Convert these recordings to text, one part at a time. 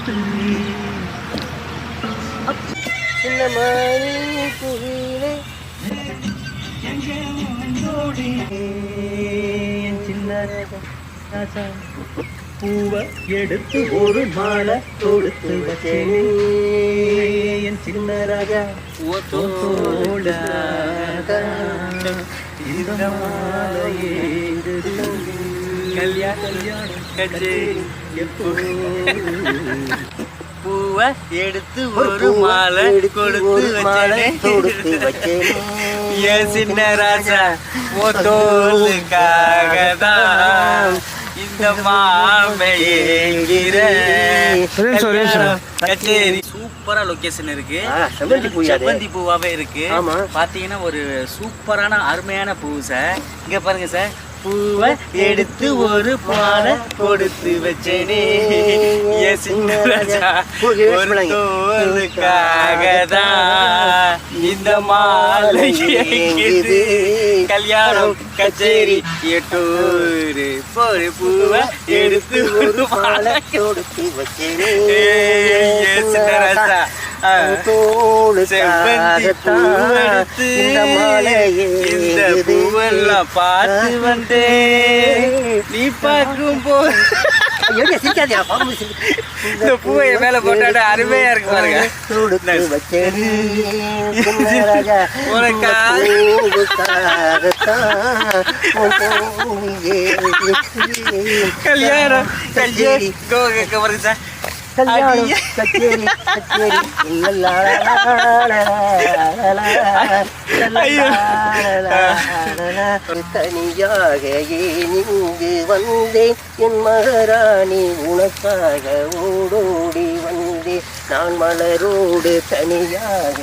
சின்ன மணி குயிலே சின்ன ராஜா பூவை எடுத்து ஒரு மாலை கொடுத்து வச்சேனே என் சின்ன ராஜா இந்த மாலையே கல்யாணம் கச்சேரி பூவை எடுத்து ஒரு மாலை கொடுத்து வச்சேனே என் சின்ன ராஜா தோலுக்காக தான் இந்த மாமையேங்கிற கச்சேரி. சூப்பரா லொகேஷன் இருக்கு, செவ்வந்தி பூவாவே இருக்கு. பாத்தீங்கன்னா ஒரு சூப்பரான அருமையான பூ சார். இங்க பாருங்க சார், பூவை எடுத்து ஒரு மாலை கொடுத்து வச்சேனே என் சின்ன ராஜா தோலுக்காக தான் இந்த மாலை கல்யாணம் கச்சேரி எட்டூரு போரு பூவை எடுத்து ஒரு மாலை கொடுத்து வச்சேனே என் சின்ன ராஜா செவ்வந்தி பூவெடுத்து இந்த பூவெல்லாம் பார்த்து வந்தே நீ பார்க்கும் போது இந்த பூவை மேல போட்டாட அருமையா இருக்கு பாருங்க. கல்யாணம் கச்சேரி பாருங்க சார், கச்சேரி தனியாக இங்கு வந்தேன் என் மகாராணி உனக்காக ஓடோடி வந்தேன் நான் மலரோடு தனியாக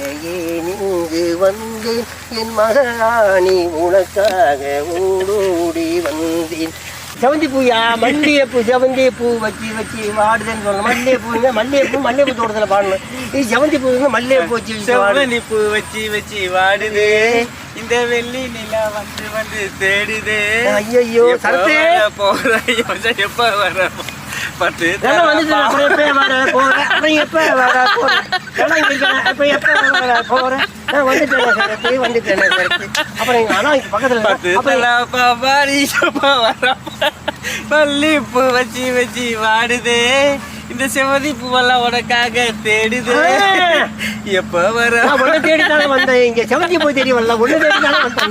இங்கு வந்தேன் என் மகாராணி உனக்காக ஓடோடி வந்தேன். செவந்தி பூயா மல்லிகைப்பூ செவந்தி பூ வச்சு வச்சு வாடுதுன்னு சொல்லணும். மல்லிகைப்பூ தோட்டத்தில் பாடணும். இது செவந்தி பூ மல்லிகைப்பூ வச்சு செவந்தி பூ வச்சு வச்சு வாடுது இந்த வெள்ளி நிலா வந்து வந்து தேடுது. ஐயோ சரத்தே போற எப்ப வர பத்து மல்லிகைப்பூ வச்சு வச்சு வாடுது இந்த செவந்தி பூவெல்லாம் உனக்காக தேடுது எப்ப வர தேடித்தானே வந்தேன். இங்க செவந்தி பூ தேடி வரல, ஒண்ணு தேடித்தானே வந்தேன்.